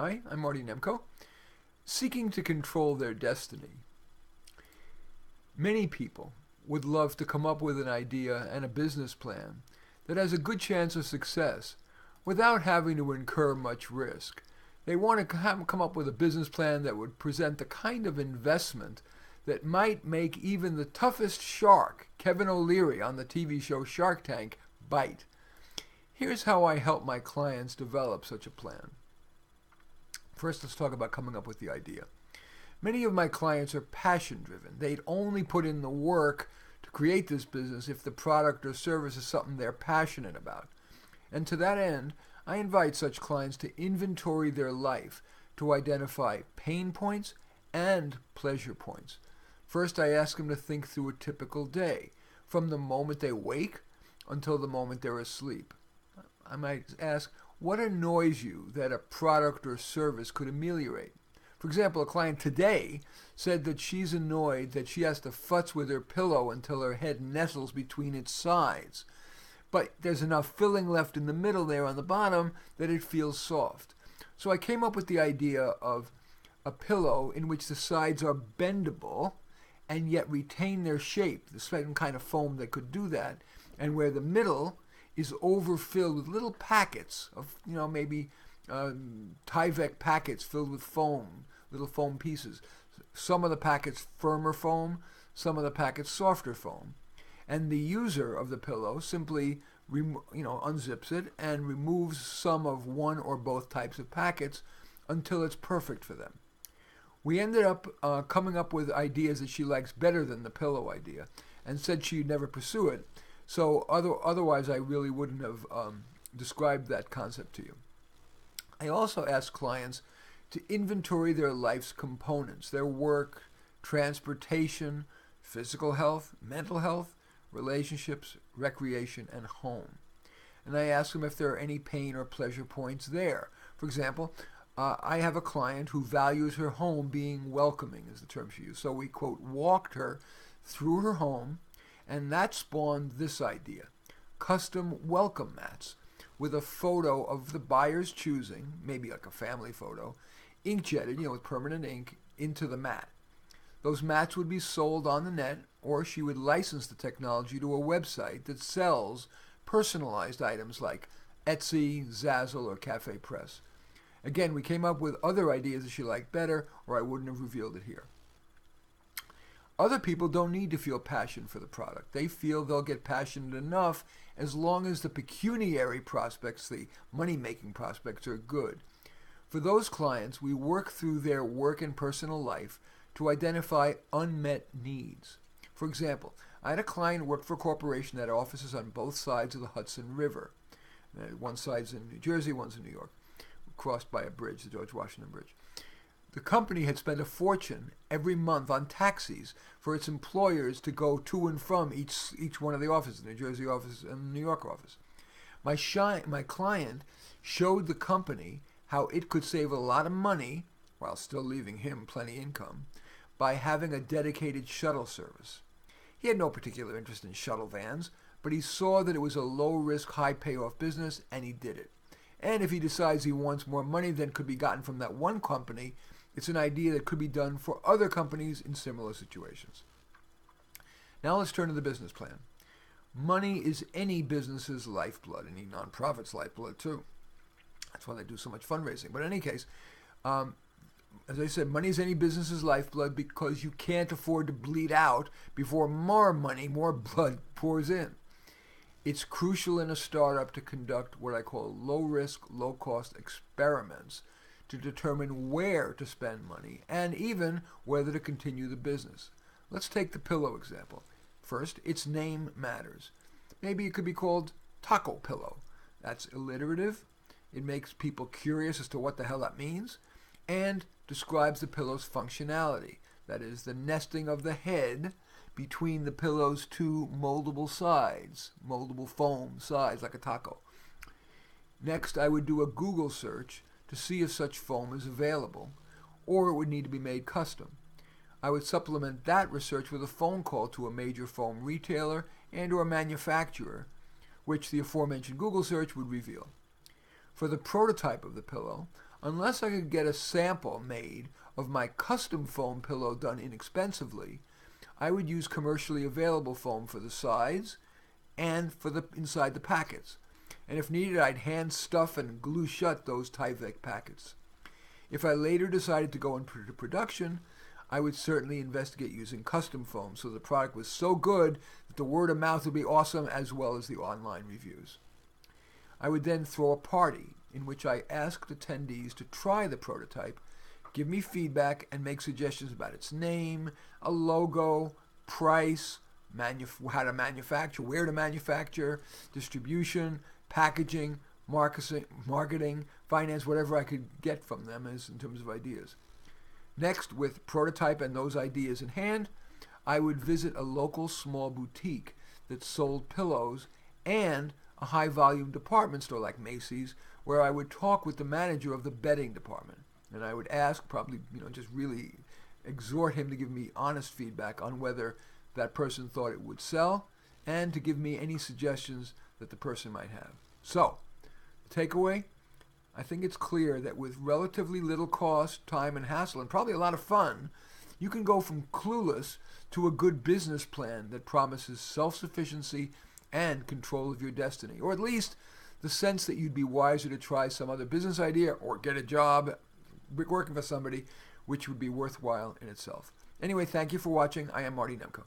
Hi, I'm Marty Nemko. Seeking to control their destiny. Many people would love to come up with an idea and a business plan that has a good chance of success without having to incur much risk. They want to come up with a business plan that would present the kind of investment that might make even the toughest shark, Kevin O'Leary on the TV show Shark Tank, bite. Here's how I help my clients develop such a plan. First, let's talk about coming up with the idea. Many of my clients are passion-driven. They'd only put in the work to create this business if the product or service is something they're passionate about. And to that end, I invite such clients to inventory their life to identify pain points and pleasure points. First, I ask them to think through a typical day, from the moment they wake until the moment they're asleep. I might ask, what annoys you that a product or service could ameliorate? For example, a client today said that she's annoyed that she has to futz with her pillow until her head nestles between its sides. But there's enough filling left in the middle there on the bottom that it feels soft. So I came up with the idea of a pillow in which the sides are bendable and yet retain their shape, the certain kind of foam that could do that, and where the middle is overfilled with little packets of, maybe Tyvek packets filled with foam, little foam pieces. Some of the packets firmer foam, some of the packets softer foam. And the user of the pillow simply unzips it and removes some of one or both types of packets until it's perfect for them. We ended up coming up with ideas that she likes better than the pillow idea and said she'd never pursue it. So otherwise I really wouldn't have described that concept to you. I also ask clients to inventory their life's components, their work, transportation, physical health, mental health, relationships, recreation, and home. And I ask them if there are any pain or pleasure points there. For example, I have a client who values her home being welcoming, is the term she used. So we, quote, walked her through her home, and that spawned this idea: custom welcome mats with a photo of the buyer's choosing, maybe like a family photo, ink-jetted, with permanent ink, into the mat. Those mats would be sold on the net, or she would license the technology to a website that sells personalized items like Etsy, Zazzle, or Cafe Press. Again, we came up with other ideas that she liked better, or I wouldn't have revealed it here. Other people don't need to feel passion for the product. They feel they'll get passionate enough as long as the pecuniary prospects, the money-making prospects, are good. For those clients, we work through their work and personal life to identify unmet needs. For example, I had a client who worked for a corporation that had offices on both sides of the Hudson River. One side's in New Jersey, one's in New York, crossed by a bridge, the George Washington Bridge. The company had spent a fortune every month on taxis for its employers to go to and from each one of the offices, the New Jersey office and the New York office. My client showed the company how it could save a lot of money, while still leaving him plenty income, by having a dedicated shuttle service. He had no particular interest in shuttle vans, but he saw that it was a low-risk, high-payoff business, and he did it. And if he decides he wants more money than could be gotten from that one company, it's an idea that could be done for other companies in similar situations. Now let's turn to the business plan. Money is any business's lifeblood, any nonprofit's lifeblood too. That's why they do so much fundraising. But in any case, as I said, money is any business's lifeblood because you can't afford to bleed out before more money, more blood pours in. It's crucial in a startup to conduct what I call low-risk, low-cost experiments to determine where to spend money and even whether to continue the business. Let's take the pillow example. First, its name matters. Maybe it could be called Taco Pillow. That's alliterative. It makes people curious as to what the hell that means, and describes the pillow's functionality. That is, the nesting of the head between the pillow's two moldable sides, moldable foam sides, like a taco. Next, I would do a Google search to see if such foam is available, or it would need to be made custom. I would supplement that research with a phone call to a major foam retailer and or manufacturer, which the aforementioned Google search would reveal. For the prototype of the pillow, Unless I could get a sample made of my custom foam pillow done inexpensively, I would use commercially available foam for the sides and for the inside the packets. And if needed, I'd hand stuff and glue shut those Tyvek packets. If I later decided to go into production, I would certainly investigate using custom foam so the product was so good that the word of mouth would be awesome, as well as the online reviews. I would then throw a party in which I asked attendees to try the prototype, give me feedback, and make suggestions about its name, a logo, price, how to manufacture, where to manufacture, distribution, packaging, marketing, finance, whatever I could get from them as in terms of ideas. Next, with prototype and those ideas in hand, I would visit a local small boutique that sold pillows and a high-volume department store like Macy's, where I would talk with the manager of the bedding department. And I would ask, probably, just really exhort him to give me honest feedback on whether that person thought it would sell, and to give me any suggestions that the person might have. So, the takeaway, I think it's clear that with relatively little cost, time, and hassle, and probably a lot of fun, you can go from clueless to a good business plan that promises self-sufficiency and control of your destiny, or at least the sense that you'd be wiser to try some other business idea or get a job working for somebody, which would be worthwhile in itself. Anyway, thank you for watching. I am Marty Nemko.